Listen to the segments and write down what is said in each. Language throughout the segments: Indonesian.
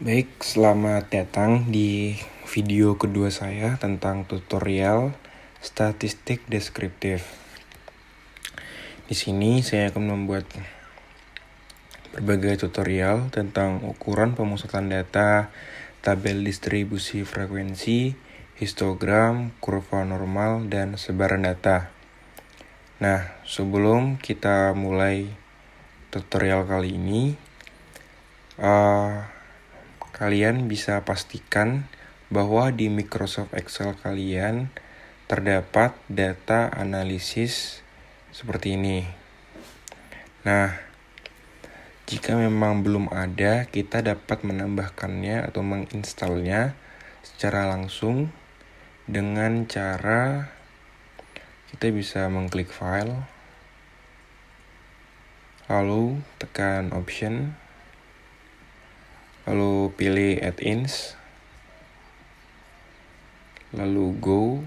Baik, selamat datang di video kedua saya tentang tutorial statistik deskriptif. Di sini saya akan membuat berbagai tutorial tentang ukuran pemusatan data, tabel distribusi frekuensi, histogram, kurva normal, dan sebaran data. Nah, sebelum kita mulai tutorial kali ini, kalian bisa pastikan bahwa di Microsoft Excel kalian terdapat data analisis seperti ini. Nah, jika memang belum ada, kita dapat menambahkannya atau menginstalnya secara langsung dengan cara kita bisa mengklik file, lalu tekan option, lalu pilih add-ins, lalu go.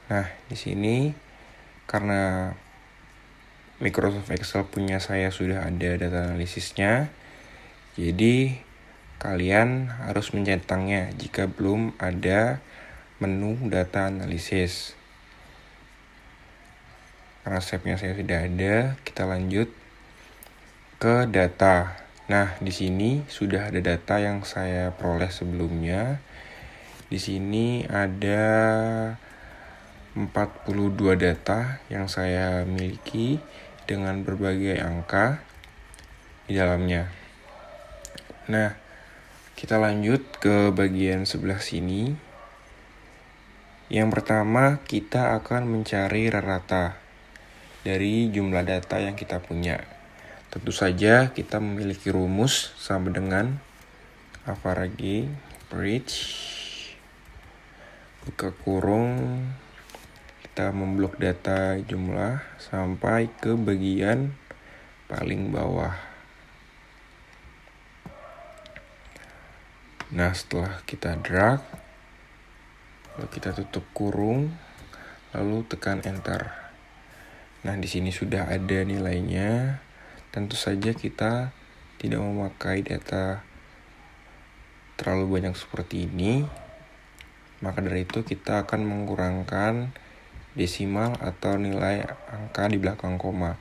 Nah, di sini karena Microsoft Excel punya saya sudah ada data analisisnya, jadi kalian harus mencentangnya jika belum ada menu data analisis. Karena stepnya saya sudah ada, kita lanjut ke data. Nah, di sini sudah ada data yang saya peroleh sebelumnya. Di sini ada 42 data yang saya miliki dengan berbagai angka di dalamnya. Nah, kita lanjut ke bagian sebelah sini. Yang pertama, kita akan mencari rata dari jumlah data yang kita punya. Tentu saja kita memiliki rumus sama dengan average buka kurung, kita memblok data jumlah sampai ke bagian paling bawah. Nah, setelah kita drag, lalu kita tutup kurung, lalu tekan enter. Nah, di sini sudah ada nilainya. Tentu saja kita tidak memakai data terlalu banyak seperti ini. Maka dari itu kita akan mengurangkan desimal atau nilai angka di belakang koma.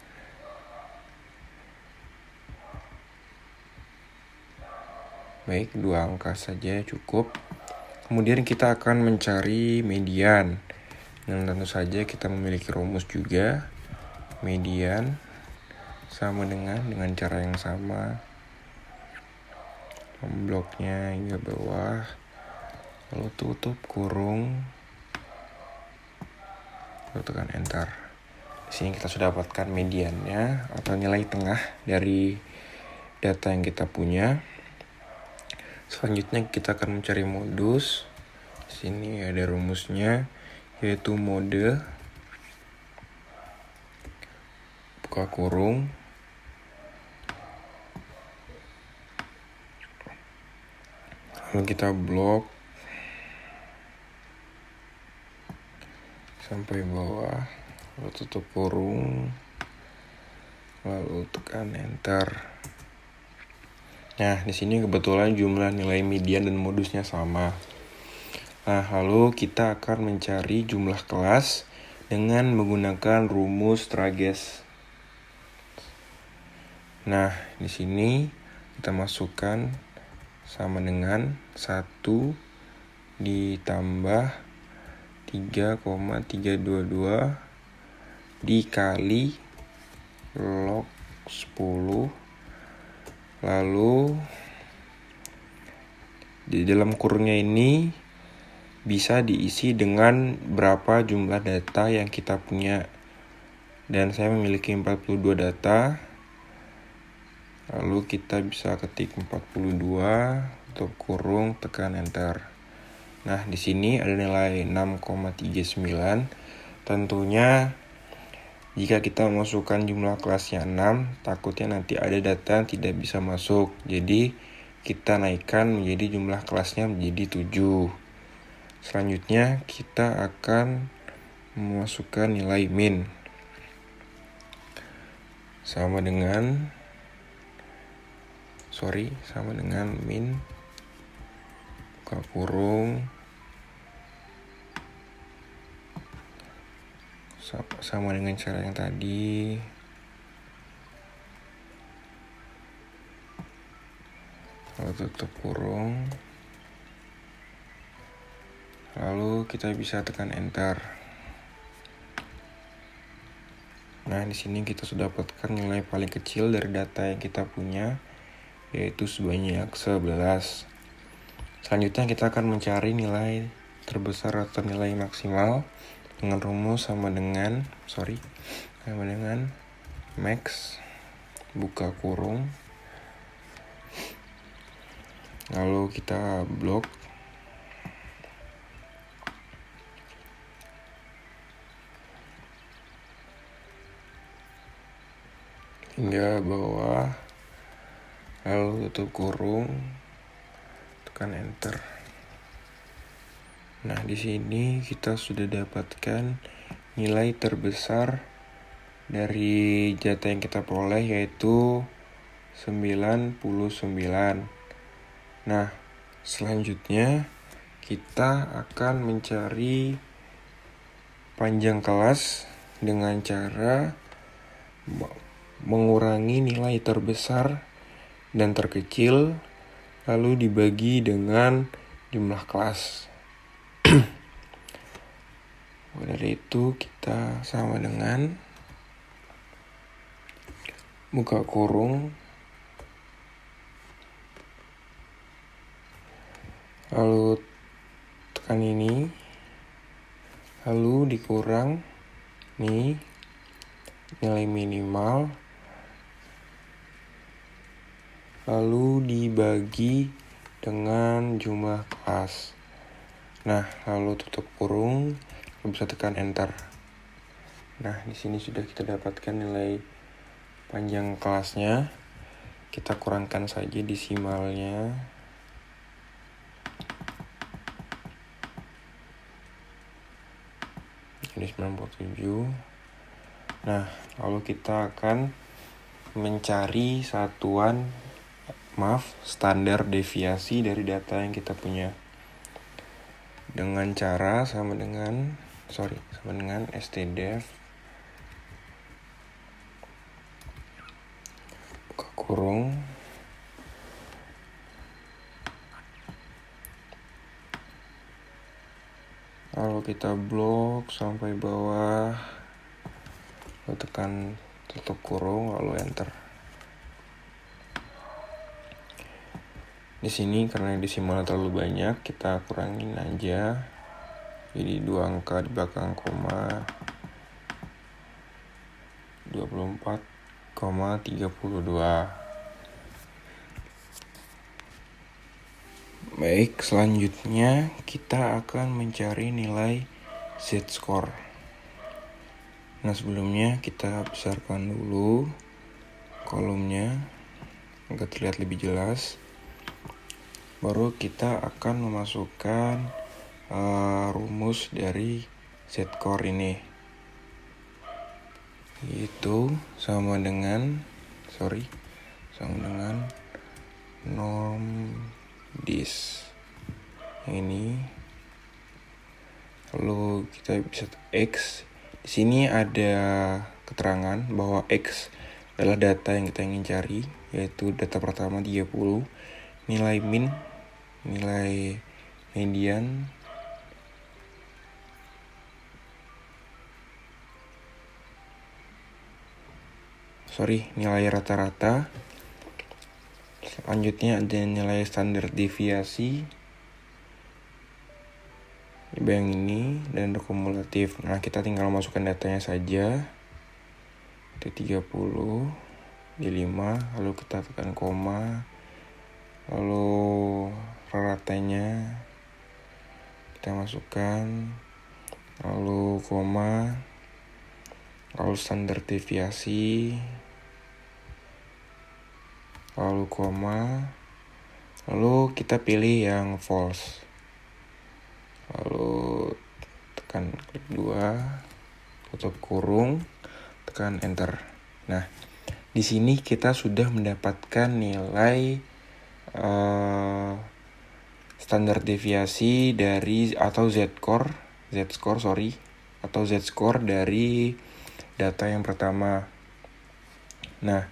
Baik, 2 angka saja cukup. Kemudian kita akan mencari median. Dan tentu saja kita memiliki rumus juga. Median sama dengan cara yang sama. Membloknya hingga bawah. Lalu tutup kurung. Lalu tekan enter. Di sini kita sudah dapatkan mediannya atau nilai tengah dari data yang kita punya. Selanjutnya kita akan mencari modus. Di sini ada rumusnya, yaitu mode buka kurung, lalu kita blok sampai bawah, lalu tutup kurung, lalu tekan enter. Nah, di sini kebetulan jumlah nilai median dan modusnya sama. Nah, lalu kita akan mencari jumlah kelas dengan menggunakan rumus trages. Nah, di sini kita masukkan sama dengan 1 ditambah 3,322 dikali log 10. Lalu di dalam kurungnya ini bisa diisi dengan berapa jumlah data yang kita punya. Dan saya memiliki 42 data. Lalu kita bisa ketik 42, tutup kurung, tekan enter. Nah, di sini ada nilai 6,39. Tentunya jika kita memasukkan jumlah kelasnya 6, takutnya nanti ada data yang tidak bisa masuk. Jadi kita naikkan menjadi jumlah kelasnya menjadi 7. Selanjutnya kita akan memasukkan nilai min. Sama dengan sama dengan min buka kurung sama dengan cara yang tadi. Lalu tutup kurung. Lalu kita bisa tekan enter. Nah, di sini kita sudah dapatkan nilai paling kecil dari data yang kita punya, yaitu sebanyak 11. Selanjutnya kita akan mencari nilai terbesar atau nilai maksimal dengan rumus sama dengan max buka kurung. Lalu kita blok hingga bawah, lalu tutup kurung, tekan enter. Nah, di sini kita sudah dapatkan nilai terbesar dari data yang kita peroleh, yaitu 99. Nah, selanjutnya kita akan mencari panjang kelas dengan cara mengurangi nilai terbesar dan terkecil, lalu dibagi dengan jumlah kelas. Dari itu kita sama dengan buka kurung, lalu tekan ini, lalu dikurang nih nilai minimal, lalu dibagi dengan jumlah kelas. Nah, lalu tutup kurung, bisa tekan enter. Nah, di sini sudah kita dapatkan nilai panjang kelasnya. Kita kurangkan saja desimalnya. Ini 97. Nah, lalu kita akan mencari standar deviasi dari data yang kita punya dengan cara sama dengan stdef buka kurung, lalu kita blok sampai bawah, lalu tekan tutup kurung, lalu enter. Di sini karena desimal terlalu banyak, kita kurangin aja. Jadi 2 angka di belakang koma, 24,32. Baik, selanjutnya kita akan mencari nilai z-score. Nah, sebelumnya kita besarkan dulu kolomnya agar terlihat lebih jelas. Baru kita akan memasukkan rumus dari z-score ini, itu sama dengan norm dis ini. Lalu kita bisa x. Di sini ada keterangan bahwa x adalah data yang kita ingin cari, yaitu data pertama 30, nilai min, nilai median, nilai rata-rata. Selanjutnya ada nilai standar deviasi yang ini dan kumulatif. Nah, kita tinggal masukkan datanya saja. Itu 30 di 5, lalu kita tekan koma, lalu ratanya kita masukkan, lalu koma, lalu standar deviasi, lalu koma, lalu kita pilih yang false, lalu tekan klik 2, tutup kurung, tekan enter. Nah, Di sini kita sudah mendapatkan nilai standar deviasi dari atau z-score dari data yang pertama. Nah,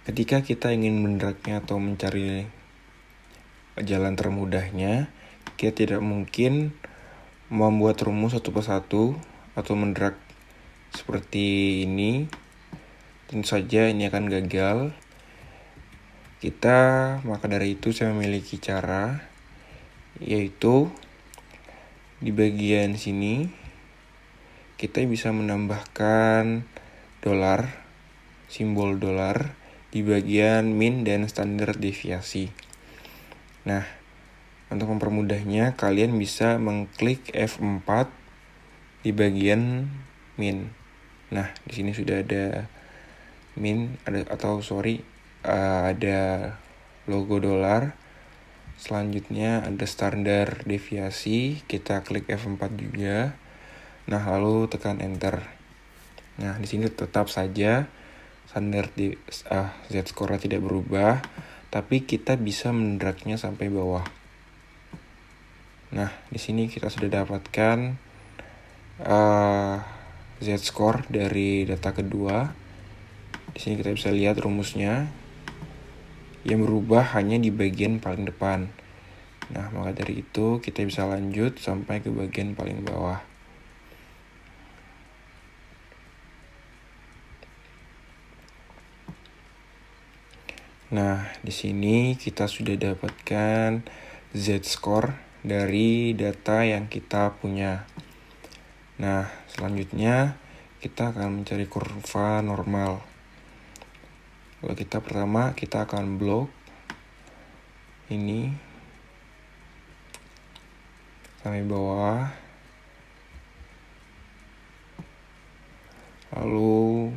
ketika kita ingin menderaknya atau mencari jalan termudahnya, kita tidak mungkin membuat rumus satu persatu atau menderak seperti ini. Tentu saja ini akan gagal. Maka dari itu saya memiliki cara, yaitu di bagian sini kita bisa menambahkan simbol dolar di bagian min dan standar deviasi. Nah, untuk mempermudahnya kalian bisa mengklik F4 di bagian min. Nah, di sini sudah ada min, ada logo dolar. Selanjutnya ada standar deviasi, kita klik F4 juga. Nah, lalu tekan enter. Nah, di sini tetap saja standar z-score tidak berubah, tapi kita bisa mendragnya sampai bawah. Nah, di sini kita sudah dapatkan z-score dari data kedua. Di sini kita bisa lihat rumusnya. Yang berubah hanya di bagian paling depan. Nah, maka dari itu kita bisa lanjut sampai ke bagian paling bawah. Nah, di sini kita sudah dapatkan z-score dari data yang kita punya. Nah, selanjutnya kita akan mencari kurva normal. Kalau pertama kita akan blok ini sampai bawah. Lalu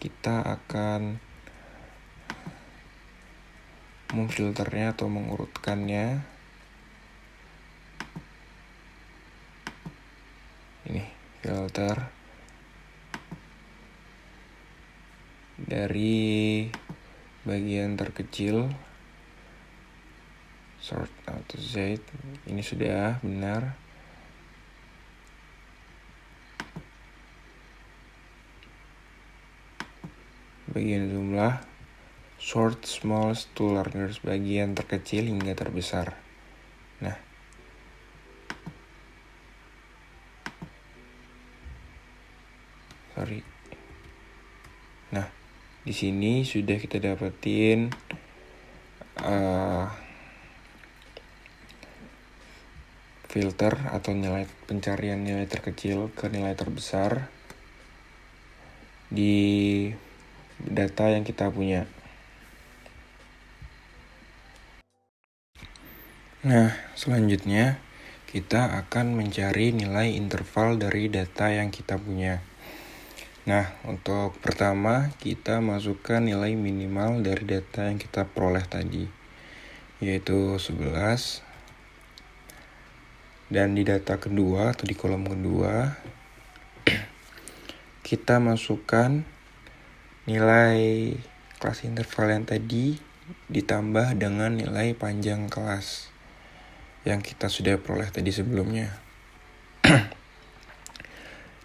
kita akan memfilternya atau mengurutkannya. Ini filter dari bagian terkecil sort atau Z. Ini sudah benar. Bagian jumlah sort smallest to largest, bagian terkecil hingga terbesar. Nah, di sini sudah kita dapetin filter atau nilai pencarian nilai terkecil ke nilai terbesar di data yang kita punya. Nah, selanjutnya kita akan mencari nilai interval dari data yang kita punya. Nah, untuk pertama kita masukkan nilai minimal dari data yang kita peroleh tadi, yaitu 11. Dan di data kedua atau di kolom kedua kita masukkan nilai kelas interval yang tadi ditambah dengan nilai panjang kelas yang kita sudah peroleh tadi sebelumnya.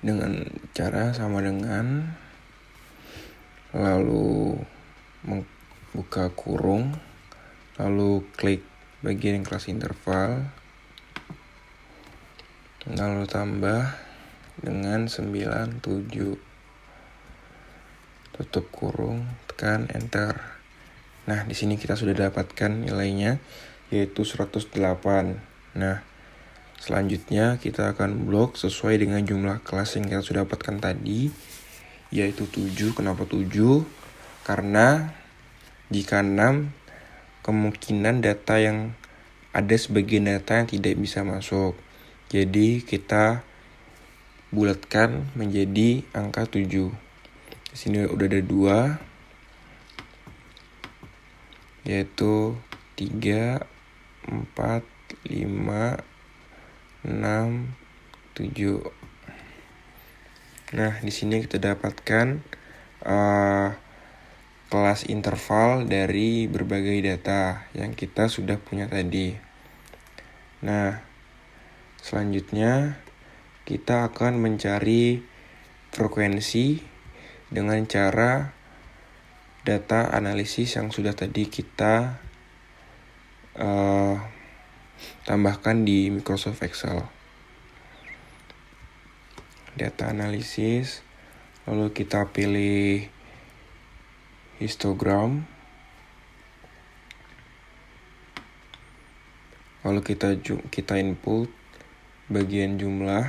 Dengan cara sama dengan lalu membuka kurung, lalu klik bagian kelas interval, lalu tambah dengan 97, tutup kurung, tekan enter. Nah, di sini kita sudah dapatkan nilainya, yaitu 108. Nah, selanjutnya kita akan blok sesuai dengan jumlah kelas yang kita sudah dapatkan tadi, yaitu 7. Kenapa 7? Karena jika 6, kemungkinan data yang ada sebagian data yang tidak bisa masuk. Jadi kita bulatkan menjadi angka 7. Di sini udah ada 2, yaitu 3, 4, 5, 6, 7. Nah, di sini kita dapatkan kelas interval dari berbagai data yang kita sudah punya tadi. Nah, selanjutnya kita akan mencari frekuensi dengan cara data analisis yang sudah tadi kita tambahkan di Microsoft Excel. Data analisis, lalu kita pilih histogram, lalu kita input bagian jumlah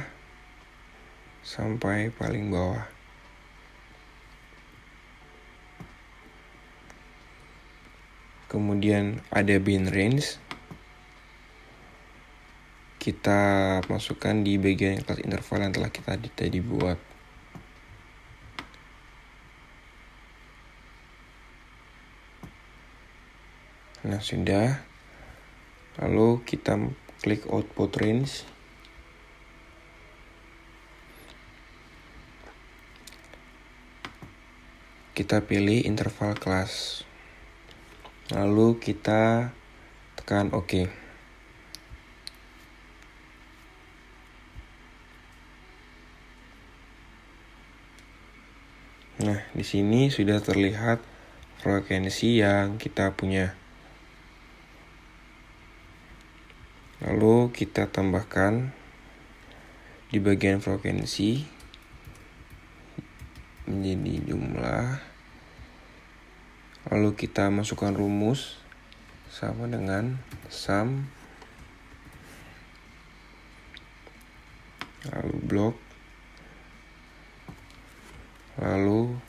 sampai paling bawah. Kemudian ada bin range, kita masukkan di bagian kelas interval yang telah kita tadi buat. Nah, sudah. Lalu kita klik output range. Kita pilih interval kelas. Lalu kita tekan OK. Nah, di sini sudah terlihat frekuensi yang kita punya. Lalu kita tambahkan di bagian frekuensi menjadi jumlah. Lalu kita masukkan rumus sama dengan sum, lalu blok, lalu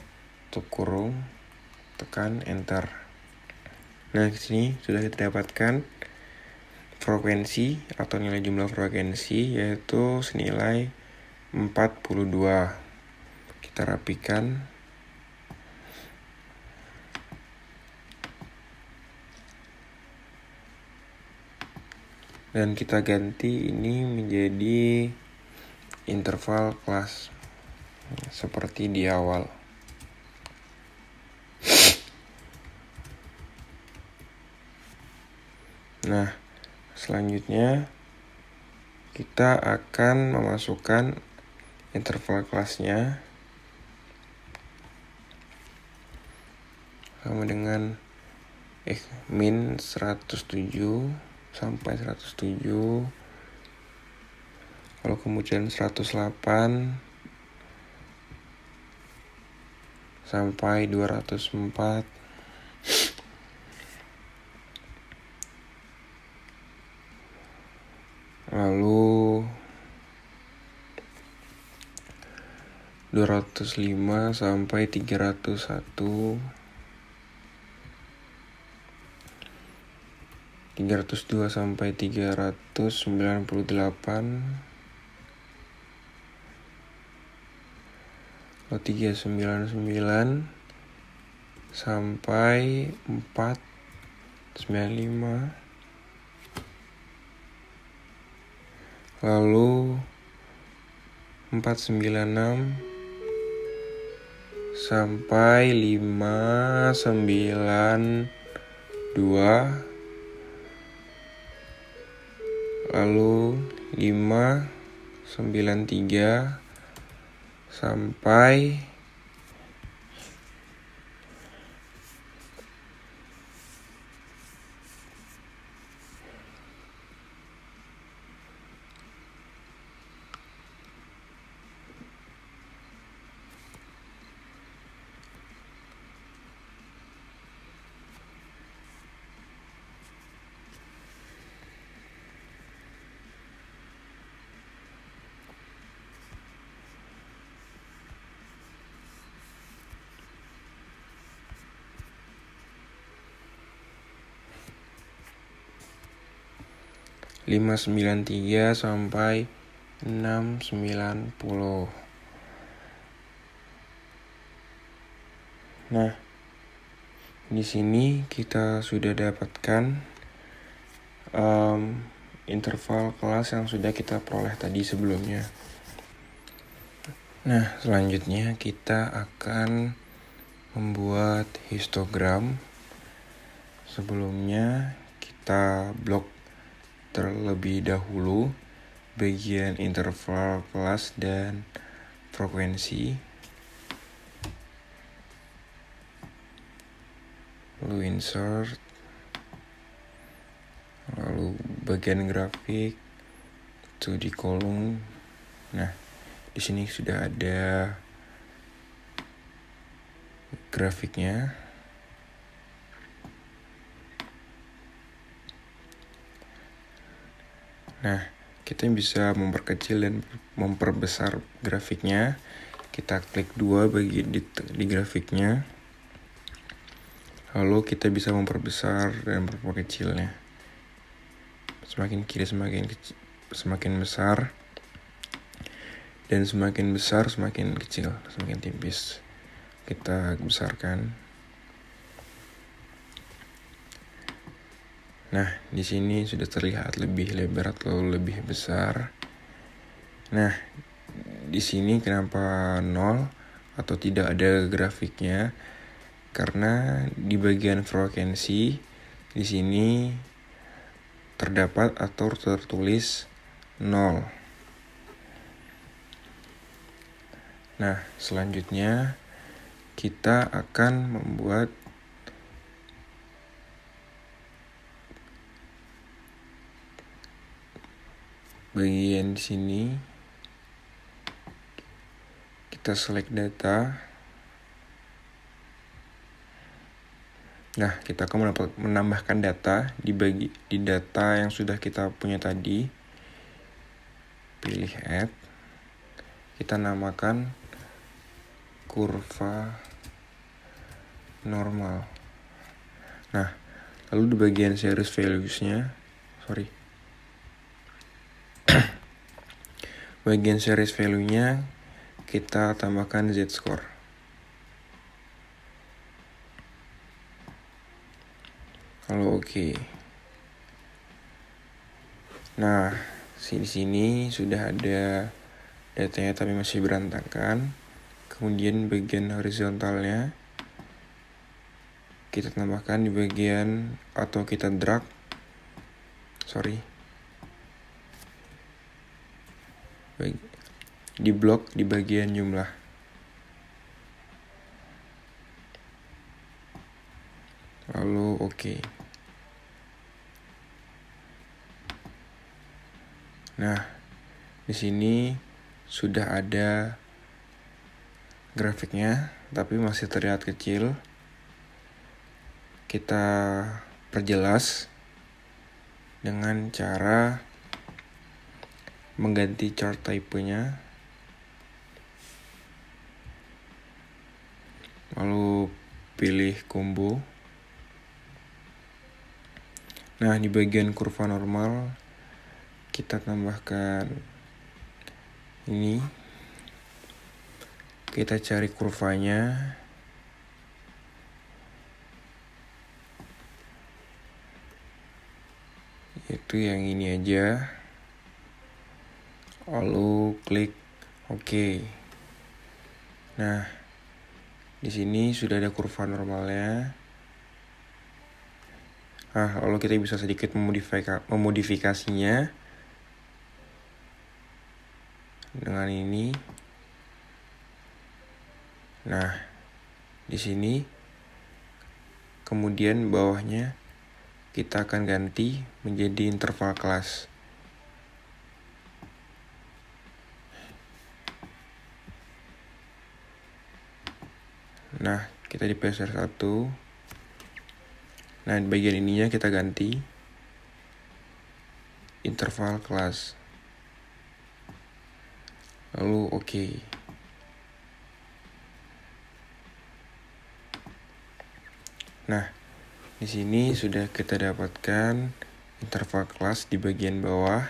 tutup kurung, tekan enter. Nah, di sini sudah kita dapatkan frekuensi atau nilai jumlah frekuensi, yaitu senilai 42. Kita rapikan. Dan kita ganti ini menjadi interval kelas seperti di awal. Nah, selanjutnya kita akan memasukkan interval kelasnya sama dengan min 107 sampai 107, lalu kemudian 108 sampai 204, lalu 205 sampai 301, 302 sampai 398, lalu 399 sampai 495, lalu 496 sampai 592, lalu 593 sampai 593 sampai 690. Nah, di sini kita sudah dapatkan interval kelas yang sudah kita peroleh tadi sebelumnya. Nah, selanjutnya kita akan membuat histogram. Sebelumnya kita blok terlebih dahulu bagian interval kelas dan frekuensi. Lalu insert. Lalu bagian grafik itu di kolom. Nah, di sini sudah ada grafiknya. Nah, kita bisa memperkecil dan memperbesar grafiknya. Kita klik 2 di grafiknya. Lalu kita bisa memperbesar dan memperkecilnya. Semakin kiri semakin besar. Dan semakin besar semakin kecil, semakin tipis. Kita besarkan. Nah, di sini sudah terlihat lebih lebar atau lebih besar. Nah, di sini kenapa 0 atau tidak ada grafiknya? Karena di bagian frekuensi di sini terdapat atau tertulis 0. Nah, selanjutnya kita akan membuat bagian di sini. Kita select data. Nah, kita akan menambahkan data di data yang sudah kita punya tadi. Pilih add. Kita namakan kurva normal. Nah, lalu di bagian series values-nya, bagian series value-nya kita tambahkan z-score. Kalau oke. Nah, di sini sudah ada datanya tapi masih berantakan. Kemudian bagian horizontalnya kita tambahkan di bagian atau kita drag. Di blok di bagian jumlah. Lalu oke. Nah, di sini sudah ada grafiknya, tapi masih terlihat kecil. Kita perjelas dengan cara mengganti chart type-nya. Lalu pilih combo. Nah, di bagian kurva normal kita tambahkan ini. Kita cari kurvanya. Itu yang ini aja. Lalu klik OK. Nah, di sini sudah ada kurva normalnya. Nah, lalu kita bisa sedikit memodifikasinya dengan ini. Nah, di sini kemudian bawahnya kita akan ganti menjadi interval kelas. Nah, kita di peser 1. Nah, di bagian ininya kita ganti interval kelas. Lalu oke. Nah, di sini sudah kita dapatkan interval kelas di bagian bawah.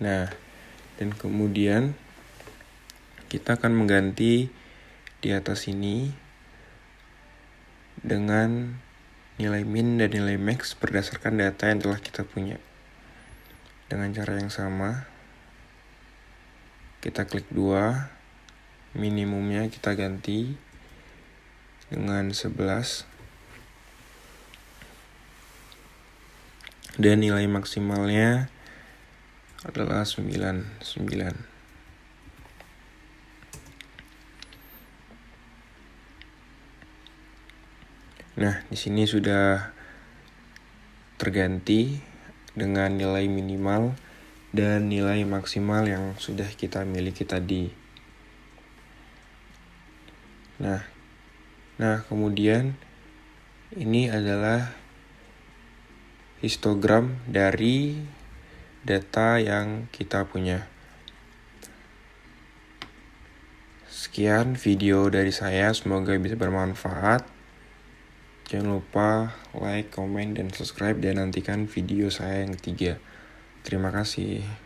Nah, dan kemudian kita akan mengganti di atas ini dengan nilai min dan nilai max berdasarkan data yang telah kita punya. Dengan cara yang sama, kita klik 2, minimumnya kita ganti dengan 11. Dan nilai maksimalnya adalah 99. Nah, di sini sudah terganti dengan nilai minimal dan nilai maksimal yang sudah kita miliki tadi. Nah, kemudian ini adalah histogram dari data yang kita punya. Sekian video dari saya, semoga bisa bermanfaat. Jangan lupa like, comment, dan subscribe, dan nantikan video saya yang ketiga. Terima kasih.